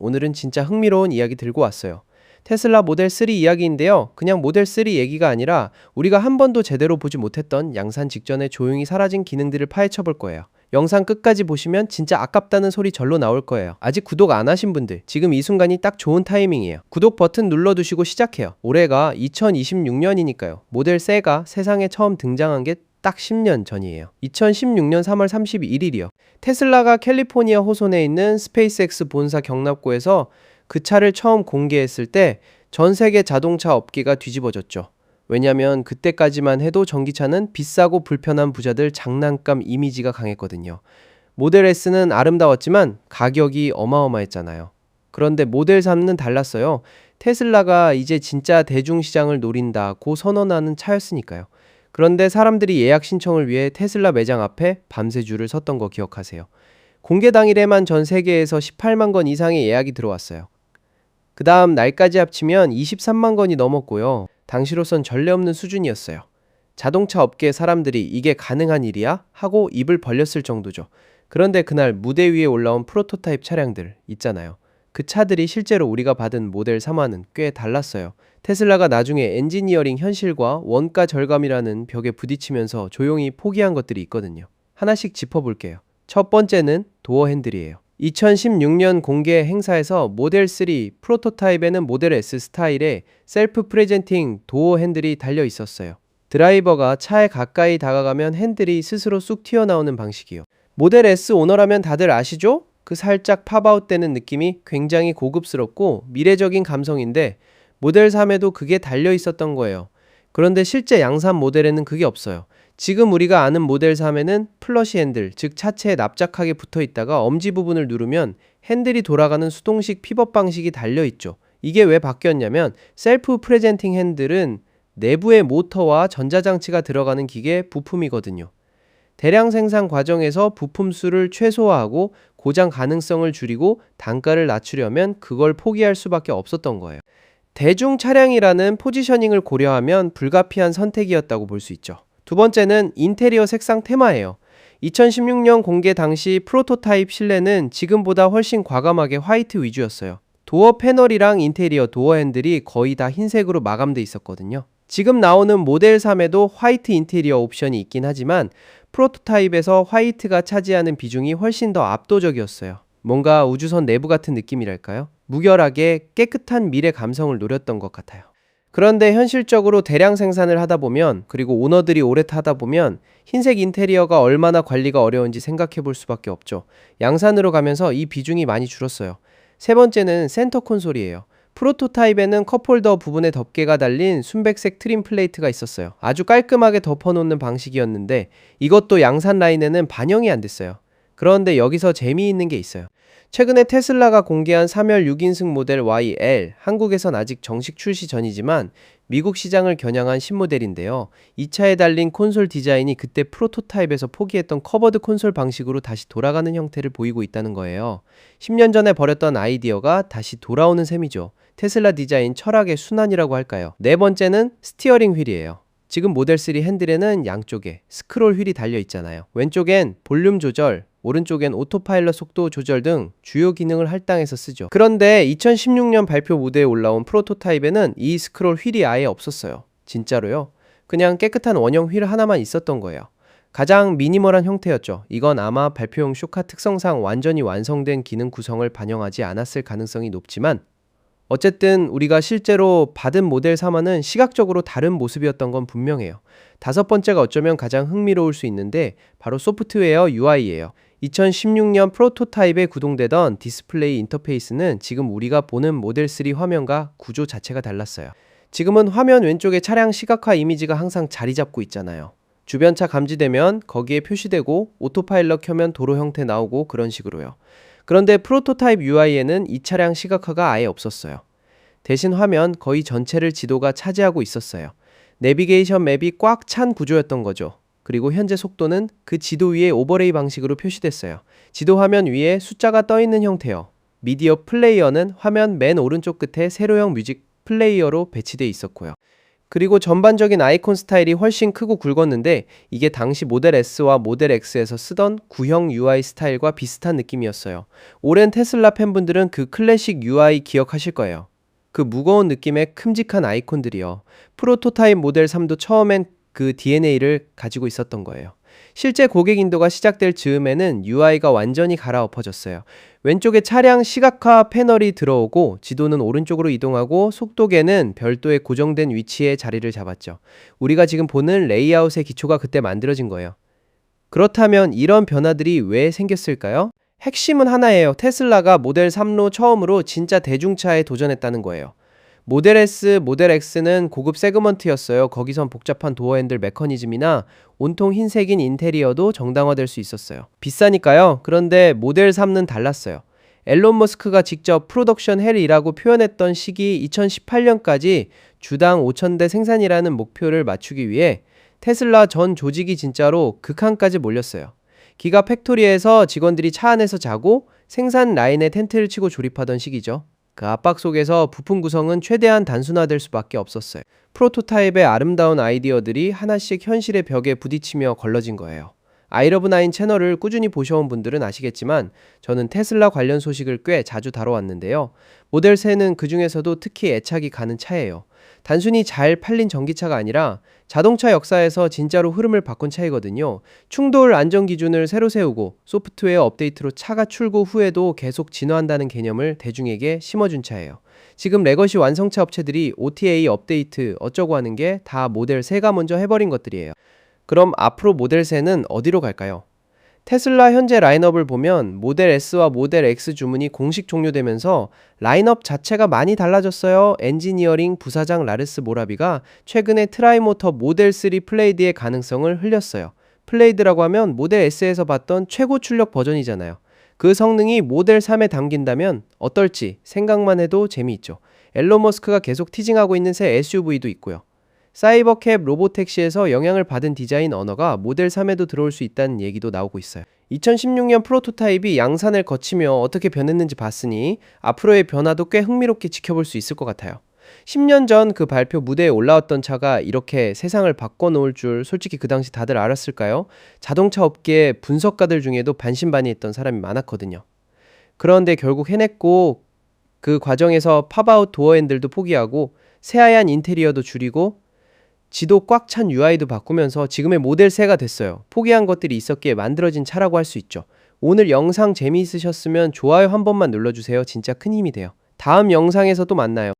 오늘은 진짜 흥미로운 이야기 들고 왔어요. 테슬라 모델 3 이야기인데요. 그냥 모델 3 얘기가 아니라 우리가 한 번도 제대로 보지 못했던 양산 직전에 조용히 사라진 기능들을 파헤쳐 볼 거예요. 영상 끝까지 보시면 진짜 아깝다는 소리 절로 나올 거예요. 아직 구독 안 하신 분들, 지금 이 순간이 딱 좋은 타이밍이에요. 구독 버튼 눌러두시고 시작해요. 올해가 2026년이니까요. 모델 3가 세상에 처음 등장한 게 딱 10년 전이에요. 2016년 3월 31일이요. 테슬라가 캘리포니아 호손에 있는 스페이스X 본사 경납고에서 그 차를 처음 공개했을 때 전 세계 자동차 업계가 뒤집어졌죠. 왜냐면 그때까지만 해도 전기차는 비싸고 불편한 부자들 장난감 이미지가 강했거든요. 모델 S는 아름다웠지만 가격이 어마어마했잖아요. 그런데 모델 3는 달랐어요. 테슬라가 이제 진짜 대중시장을 노린다고 선언하는 차였으니까요. 그런데 사람들이 예약 신청을 위해 테슬라 매장 앞에 밤새 줄을 섰던 거 기억하세요. 공개 당일에만 전 세계에서 18만 건 이상의 예약이 들어왔어요. 그 다음 날까지 합치면 23만 건이 넘었고요. 당시로선 전례 없는 수준이었어요. 자동차 업계 사람들이 이게 가능한 일이야? 하고 입을 벌렸을 정도죠. 그런데 그날 무대 위에 올라온 프로토타입 차량들 있잖아요. 그 차들이 실제로 우리가 받은 모델 3와는 꽤 달랐어요. 테슬라가 나중에 엔지니어링 현실과 원가 절감이라는 벽에 부딪히면서 조용히 포기한 것들이 있거든요. 하나씩 짚어볼게요. 첫 번째는 도어 핸들이에요. 2016년 공개 행사에서 모델 3 프로토타입에는 모델 S 스타일의 셀프 프레젠팅 도어 핸들이 달려 있었어요. 드라이버가 차에 가까이 다가가면 핸들이 스스로 쑥 튀어나오는 방식이요. 모델 S 오너라면 다들 아시죠? 그 살짝 팝아웃 되는 느낌이 굉장히 고급스럽고 미래적인 감성인데 모델 3에도 그게 달려 있었던 거예요. 그런데 실제 양산 모델에는 그게 없어요. 지금 우리가 아는 모델 3에는 플러시 핸들, 즉 차체에 납작하게 붙어 있다가 엄지 부분을 누르면 핸들이 돌아가는 수동식 픽업 방식이 달려 있죠. 이게 왜 바뀌었냐면 셀프 프레젠팅 핸들은 내부의 모터와 전자장치가 들어가는 기계 부품이거든요. 대량 생산 과정에서 부품 수를 최소화하고 고장 가능성을 줄이고 단가를 낮추려면 그걸 포기할 수밖에 없었던 거예요. 대중 차량이라는 포지셔닝을 고려하면 불가피한 선택이었다고 볼 수 있죠. 두 번째는 인테리어 색상 테마예요. 2016년 공개 당시 프로토타입 실내는 지금보다 훨씬 과감하게 화이트 위주였어요. 도어 패널이랑 인테리어 도어 핸들이 거의 다 흰색으로 마감돼 있었거든요. 지금 나오는 모델 3에도 화이트 인테리어 옵션이 있긴 하지만 프로토타입에서 화이트가 차지하는 비중이 훨씬 더 압도적이었어요. 뭔가 우주선 내부 같은 느낌이랄까요? 무결하게 깨끗한 미래 감성을 노렸던 것 같아요. 그런데 현실적으로 대량 생산을 하다 보면, 그리고 오너들이 오래 타다 보면 흰색 인테리어가 얼마나 관리가 어려운지 생각해 볼 수밖에 없죠. 양산으로 가면서 이 비중이 많이 줄었어요. 세 번째는 센터 콘솔이에요. 프로토타입에는 컵홀더 부분에 덮개가 달린 순백색 트림 플레이트가 있었어요. 아주 깔끔하게 덮어놓는 방식이었는데 이것도 양산 라인에는 반영이 안 됐어요. 그런데 여기서 재미있는 게 있어요. 최근에 테슬라가 공개한 3열 6인승 모델 YL, 한국에선 아직 정식 출시 전이지만 미국 시장을 겨냥한 신모델인데요. 이 차에 달린 콘솔 디자인이 그때 프로토타입에서 포기했던 커버드 콘솔 방식으로 다시 돌아가는 형태를 보이고 있다는 거예요. 10년 전에 버렸던 아이디어가 다시 돌아오는 셈이죠. 테슬라 디자인 철학의 순환이라고 할까요? 네 번째는 스티어링 휠이에요. 지금 모델 3 핸들에는 양쪽에 스크롤 휠이 달려 있잖아요. 왼쪽엔 볼륨 조절, 오른쪽엔 오토파일럿 속도 조절 등 주요 기능을 할당해서 쓰죠. 그런데 2016년 발표 무대에 올라온 프로토타입에는 이 스크롤 휠이 아예 없었어요. 진짜로요? 그냥 깨끗한 원형 휠 하나만 있었던 거예요. 가장 미니멀한 형태였죠. 이건 아마 발표용 쇼카 특성상 완전히 완성된 기능 구성을 반영하지 않았을 가능성이 높지만 어쨌든 우리가 실제로 받은 모델 3화는 시각적으로 다른 모습이었던 건 분명해요. 다섯 번째가 어쩌면 가장 흥미로울 수 있는데 바로 소프트웨어 UI예요. 2016년 프로토타입에 구동되던 디스플레이 인터페이스는 지금 우리가 보는 모델 3 화면과 구조 자체가 달랐어요. 지금은 화면 왼쪽에 차량 시각화 이미지가 항상 자리 잡고 있잖아요. 주변차 감지되면 거기에 표시되고 오토파일럿 켜면 도로 형태 나오고 그런 식으로요. 그런데 프로토타입 UI에는 이 차량 시각화가 아예 없었어요. 대신 화면 거의 전체를 지도가 차지하고 있었어요. 내비게이션 맵이 꽉 찬 구조였던 거죠. 그리고 현재 속도는 그 지도 위에 오버레이 방식으로 표시됐어요. 지도 화면 위에 숫자가 떠 있는 형태요. 미디어 플레이어는 화면 맨 오른쪽 끝에 세로형 뮤직 플레이어로 배치되어 있었고요. 그리고 전반적인 아이콘 스타일이 훨씬 크고 굵었는데 이게 당시 모델 S와 모델 X에서 쓰던 구형 UI 스타일과 비슷한 느낌이었어요. 오랜 테슬라 팬분들은 그 클래식 UI 기억하실 거예요. 그 무거운 느낌의 큼직한 아이콘들이요. 프로토타입 모델 3도 처음엔 그 DNA를 가지고 있었던 거예요. 실제 고객 인도가 시작될 즈음에는 UI가 완전히 갈아엎어졌어요. 왼쪽에 차량 시각화 패널이 들어오고 지도는 오른쪽으로 이동하고 속도계는 별도의 고정된 위치에 자리를 잡았죠. 우리가 지금 보는 레이아웃의 기초가 그때 만들어진 거예요. 그렇다면 이런 변화들이 왜 생겼을까요? 핵심은 하나예요. 테슬라가 모델 3로 처음으로 진짜 대중차에 도전했다는 거예요. 모델 S, 모델 X는 고급 세그먼트였어요. 거기선 복잡한 도어 핸들 메커니즘이나 온통 흰색인 인테리어도 정당화될 수 있었어요. 비싸니까요. 그런데 모델 3는 달랐어요. 앨런 머스크가 직접 프로덕션 헬이라고 표현했던 시기 2018년까지 주당 5,000대 생산이라는 목표를 맞추기 위해 테슬라 전 조직이 진짜로 극한까지 몰렸어요. 기가 팩토리에서 직원들이 차 안에서 자고 생산 라인에 텐트를 치고 조립하던 시기죠. 그 압박 속에서 부품 구성은 최대한 단순화될 수밖에 없었어요. 프로토타입의 아름다운 아이디어들이 하나씩 현실의 벽에 부딪히며 걸러진 거예요. 아이러브9 채널을 꾸준히 보셔온 분들은 아시겠지만 저는 테슬라 관련 소식을 꽤 자주 다뤄왔는데요. 모델 3는 그 중에서도 특히 애착이 가는 차예요. 단순히 잘 팔린 전기차가 아니라 자동차 역사에서 진짜로 흐름을 바꾼 차이거든요. 충돌 안전 기준을 새로 세우고 소프트웨어 업데이트로 차가 출고 후에도 계속 진화한다는 개념을 대중에게 심어준 차예요. 지금 레거시 완성차 업체들이 OTA 업데이트 어쩌고 하는 게 다 모델 3가 먼저 해버린 것들이에요. 그럼 앞으로 모델 3는 어디로 갈까요? 테슬라 현재 라인업을 보면 모델 S와 모델 X 주문이 공식 종료되면서 라인업 자체가 많이 달라졌어요. 엔지니어링 부사장 라르스 모라비가 최근에 트라이모터 모델 3 플레이드의 가능성을 흘렸어요. 플레이드라고 하면 모델 S에서 봤던 최고 출력 버전이잖아요. 그 성능이 모델 3에 담긴다면 어떨지 생각만 해도 재미있죠. 앨런 머스크가 계속 티징하고 있는 새 SUV도 있고요. 사이버캡 로보택시에서 영향을 받은 디자인 언어가 모델 3에도 들어올 수 있다는 얘기도 나오고 있어요. 2016년 프로토타입이 양산을 거치며 어떻게 변했는지 봤으니 앞으로의 변화도 꽤 흥미롭게 지켜볼 수 있을 것 같아요. 10년 전 그 발표 무대에 올라왔던 차가 이렇게 세상을 바꿔놓을 줄 솔직히 그 당시 다들 알았을까요? 자동차 업계 분석가들 중에도 반신반의했던 사람이 많았거든요. 그런데 결국 해냈고 그 과정에서 팝아웃 도어 핸들도 포기하고 새하얀 인테리어도 줄이고 지도 꽉 찬 UI도 바꾸면서 지금의 모델 3가 됐어요. 포기한 것들이 있었기에 만들어진 차라고 할 수 있죠. 오늘 영상 재미있으셨으면 좋아요 한 번만 눌러주세요. 진짜 큰 힘이 돼요. 다음 영상에서 또 만나요.